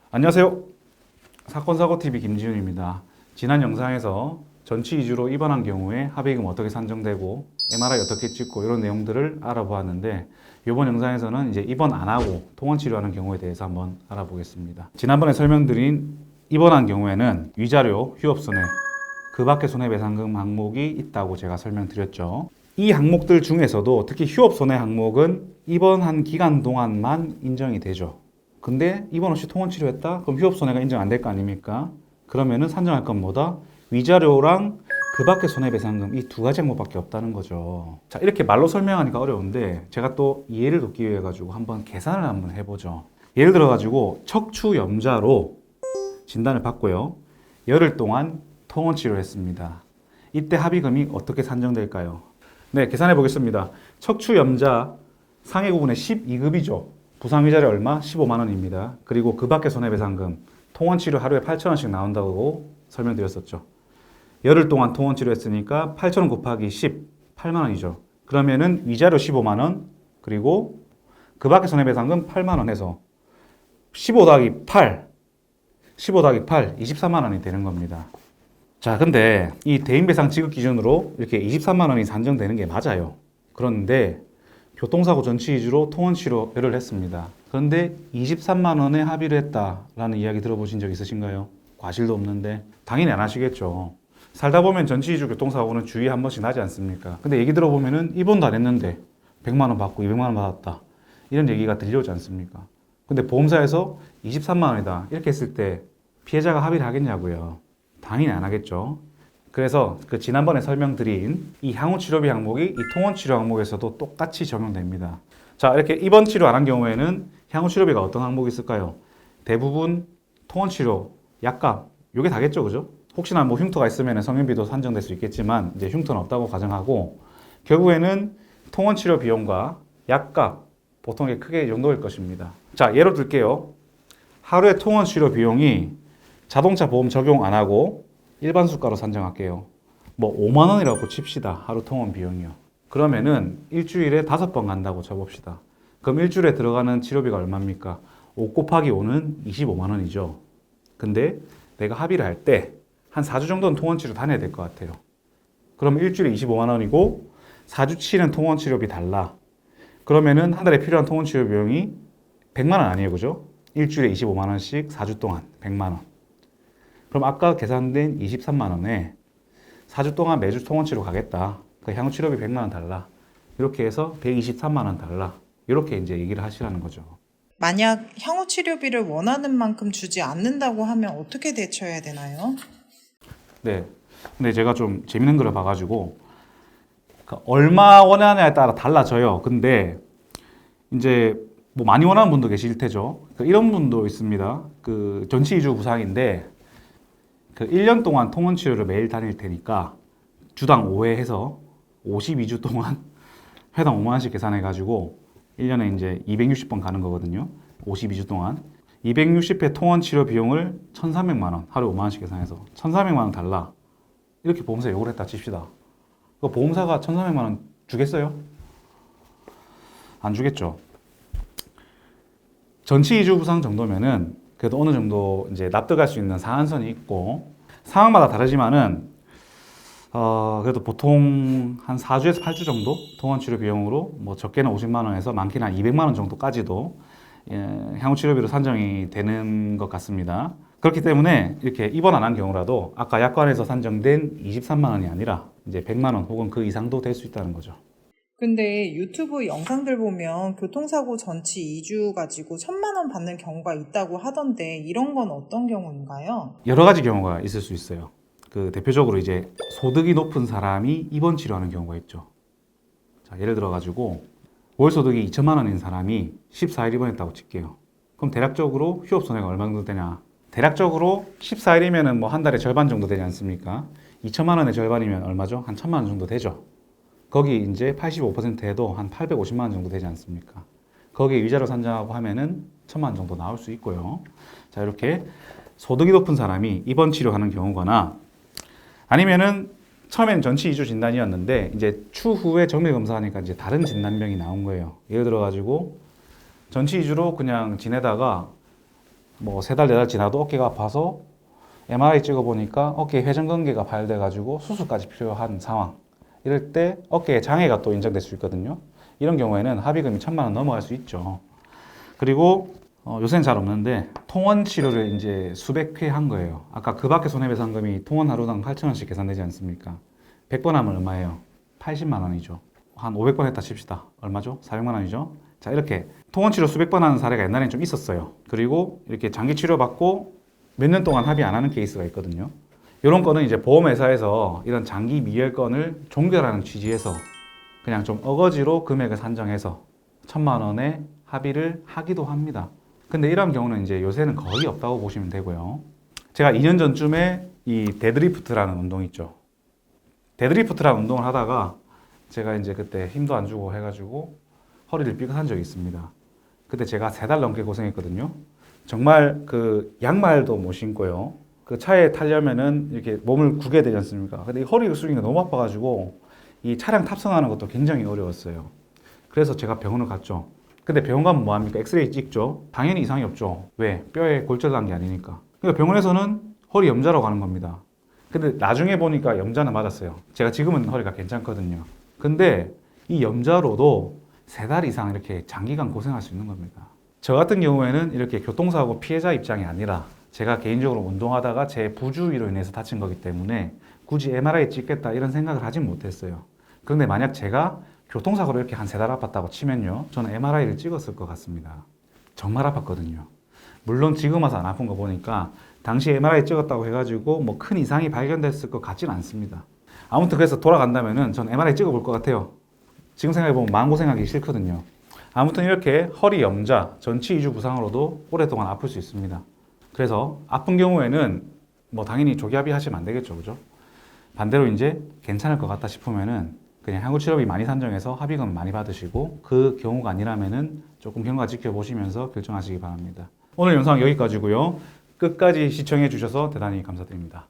안녕하세요. 사건사고TV 김지훈입니다. 지난 영상에서 전치 2주로 입원한 경우에 합의금 어떻게 산정되고 MRI 어떻게 찍고 이런 내용들을 알아보았는데, 이번 영상에서는 이제 입원 안 하고 통원 치료하는 경우에 대해서 한번 알아보겠습니다. 지난번에 설명드린 입원한 경우에는 위자료, 휴업손해, 그 밖에 손해배상금 항목이 있다고 제가 설명드렸죠. 이 항목들 중에서도 특히 휴업손해 항목은 입원한 기간 동안만 인정이 되죠. 근데 입원 없이 통원 치료했다? 그럼 휴업손해가 인정 안 될 거 아닙니까? 그러면은 산정할 건 뭐다? 위자료랑 그 밖에 손해배상금, 이 두 가지 항목밖에 없다는 거죠. 자, 이렇게 말로 설명하니까 어려운데 제가 또 이해를 돕기 위해 가지고 한번 계산을 한번 해보죠. 예를 들어 가지고 척추염좌로 진단을 받고요, 열흘 동안 통원 치료를 했습니다. 이때 합의금이 어떻게 산정될까요? 네, 계산해 보겠습니다. 척추염좌 상해 구분의 12급이죠. 부상위자료 얼마? 15만 원입니다. 그리고 그 밖에 손해배상금, 통원치료 하루에 8,000원씩 나온다고 설명드렸었죠. 열흘 동안 통원치료 했으니까 8,000원 곱하기 10, 8만 원이죠. 그러면은 위자료 15만 원, 그리고 그 밖에 손해배상금 8만 원 해서 15 더하기 8, 15 더하기 8, 23만 원이 되는 겁니다. 자, 근데 이 대인배상 지급 기준으로 이렇게 23만 원이 산정되는 게 맞아요. 그런데 교통사고 전치 위주로 통원 치료를 했습니다. 그런데 23만 원에 합의를 했다라는 이야기 들어보신 적 있으신가요? 과실도 없는데 당연히 안 하시겠죠. 살다 보면 전치 위주 교통사고는 주위에 한 번씩 나지 않습니까? 근데 얘기 들어보면은 입원도 안 했는데 100만 원 받고 200만 원 받았다, 이런 얘기가 들려오지 않습니까? 근데 보험사에서 23만 원이다 이렇게 했을 때 피해자가 합의를 하겠냐고요? 당연히 안 하겠죠. 그래서 그 지난번에 설명드린 이 향후치료비 항목이 이 통원치료 항목에서도 똑같이 적용됩니다. 자, 이렇게 입원 치료 안 한 경우에는 향후치료비가 어떤 항목이 있을까요? 대부분 통원치료, 약값, 요게 다겠죠, 그죠? 혹시나 뭐 흉터가 있으면 성형비도 산정될 수 있겠지만 이제 흉터는 없다고 가정하고, 결국에는 통원치료 비용과 약값, 보통 크게 이 정도일 것입니다. 자, 예로 들게요. 하루에 통원치료 비용이 자동차 보험 적용 안 하고 일반 수가로 산정할게요. 뭐 5만 원이라고 칩시다. 하루 통원 비용이요. 그러면은 일주일에 5번 간다고 쳐봅시다. 그럼 일주일에 들어가는 치료비가 얼마입니까? 5 곱하기 5는 25만 원이죠. 근데 내가 합의를 할 때 한 4주 정도는 통원 치료 다녀야 될 것 같아요. 그럼 일주일에 25만 원이고 4주치는 통원 치료비 달라. 그러면은 한 달에 필요한 통원 치료 비용이 100만 원 아니에요, 그죠? 일주일에 25만 원씩 4주 동안 100만 원. 그럼 아까 계산된 23만 원에 4주 동안 매주 통원치료 가겠다. 그 향후치료비 100만 원 달라. 이렇게 해서 123만 원 달라. 이렇게 이제 얘기를 하시라는 거죠. 만약 향후 치료비를 원하는 만큼 주지 않는다고 하면 어떻게 대처해야 되나요? 네. 근데 제가 좀 재밌는 걸 봐가지고, 얼마 원하냐에 따라 달라져요. 근데 이제 뭐 많이 원하는 분도 계실 테죠. 이런 분도 있습니다. 그 전치 2주 부상인데 그 1년 동안 통원 치료를 매일 다닐 테니까 주당 5회 해서 52주 동안 회당 5만 원씩 계산해 가지고 1년에 이제 260번 가는 거거든요. 52주 동안 260회 통원 치료 비용을 1,300만 원, 하루에 5만 원씩 계산해서 1,400만 원 달라. 이렇게 보험사에 요구를 했다 칩시다. 그 보험사가 1,400만 원 주겠어요? 안 주겠죠. 전치 2주 부상 정도면은 그래도 어느 정도 이제 납득할 수 있는 상한선이 있고, 상황마다 다르지만은 그래도 보통 한 4주에서 8주 정도 통원 치료 비용으로 뭐 적게는 50만 원에서 많게는 한 200만 원 정도까지도 향후 치료비로 산정이 되는 것 같습니다. 그렇기 때문에 이렇게 입원 안 한 경우라도 아까 약관에서 산정된 23만 원이 아니라 이제 100만 원 혹은 그 이상도 될 수 있다는 거죠. 근데 유튜브 영상들 보면 교통사고 전치 2주 가지고 1,000만 원 받는 경우가 있다고 하던데 이런 건 어떤 경우인가요? 여러 가지 경우가 있을 수 있어요. 그 대표적으로 이제 소득이 높은 사람이 입원 치료하는 경우가 있죠. 자, 예를 들어 가지고 월 소득이 2천만 원인 사람이 14일 입원했다고 칠게요. 그럼 대략적으로 휴업 손해가 얼마 정도 되냐? 대략적으로 14일이면은 뭐 한 달에 절반 정도 되지 않습니까? 2천만 원의 절반이면 얼마죠? 한 1,000만 원 정도 되죠. 거기 이제 85% 해도 한 850만 원 정도 되지 않습니까? 거기에 위자료 산정하고 하면은 1,000만 원 정도 나올 수 있고요. 자, 이렇게 소득이 높은 사람이 입원 치료하는 경우거나, 아니면은 처음엔 전치 2주 진단이었는데 이제 추후에 정밀 검사하니까 이제 다른 진단명이 나온 거예요. 예를 들어 가지고 전치 2주로 그냥 지내다가 뭐 3달, 4달 지나도 어깨가 아파서 MRI 찍어보니까 어깨에 회전근개가 발달돼가지고 수술까지 필요한 상황. 이럴 때 어깨에 장애가 또 인정될 수 있거든요. 이런 경우에는 합의금이 1,000만 원 넘어갈 수 있죠. 그리고 요새는 잘 없는데 통원 치료를 이제 수백 회 한 거예요. 아까 그 밖에 손해배상금이 통원 하루당 8,000원씩 계산되지 않습니까? 100번 하면 얼마예요? 80만 원이죠. 한 500번 했다 칩시다. 얼마죠? 400만 원이죠. 자, 이렇게 통원 치료 수백 번 하는 사례가 옛날엔 좀 있었어요. 그리고 이렇게 장기 치료 받고 몇 년 동안 합의 안 하는 케이스가 있거든요. 이런 거는 이제 보험회사에서 이런 장기 미혈건을 종결하는 취지에서 그냥 좀 어거지로 금액을 산정해서 1,000만 원에 합의를 하기도 합니다. 근데 이런 경우는 이제 요새는 거의 없다고 보시면 되고요. 제가 2년 전쯤에 이 데드리프트라는 운동 있죠. 데드리프트라는 운동을 하다가 제가 이제 그때 힘도 안 주고 해가지고 허리를 삐끗한 적이 있습니다. 그때 제가 3달 넘게 고생했거든요. 정말 그 양말도 못 신고요. 그 차에 타려면은 이렇게 몸을 구게 되지 않습니까? 근데 이 허리를 숙이는 게 너무 아파가지고 이 차량 탑승하는 것도 굉장히 어려웠어요. 그래서 제가 병원을 갔죠. 근데 병원 가면 뭐합니까? 엑스레이 찍죠. 당연히 이상이 없죠. 왜? 뼈에 골절 난 게 아니니까. 그러니까 병원에서는 허리 염자라고 하는 겁니다. 근데 나중에 보니까 염자는 맞았어요. 제가 지금은 허리가 괜찮거든요. 근데 이 염자로도 3달 이상 이렇게 장기간 고생할 수 있는 겁니다. 저 같은 경우에는 이렇게 교통사고 피해자 입장이 아니라 제가 개인적으로 운동하다가 제 부주의로 인해서 다친 거기 때문에 굳이 MRI 찍겠다 이런 생각을 하진 못했어요. 그런데 만약 제가 교통사고로 이렇게 한 3달 아팠다고 치면요. 저는 MRI를 찍었을 것 같습니다. 정말 아팠거든요. 물론 지금 와서 안 아픈 거 보니까 당시 MRI 찍었다고 해가지고 뭐 큰 이상이 발견됐을 것 같지는 않습니다. 아무튼 그래서 돌아간다면은 전 MRI 찍어볼 것 같아요. 지금 생각해보면 마음고생하기 싫거든요. 아무튼 이렇게 허리 염자, 전치 이주 부상으로도 오랫동안 아플 수 있습니다. 그래서 아픈 경우에는 뭐 당연히 조기합의 하시면 안 되겠죠, 그죠? 반대로 이제 괜찮을 것 같다 싶으면은 그냥 항우치료비 많이 산정해서 합의금 많이 받으시고 그 경우가 아니라면은 조금 경과 지켜보시면서 결정하시기 바랍니다. 오늘 영상 여기까지고요. 끝까지 시청해 주셔서 대단히 감사드립니다.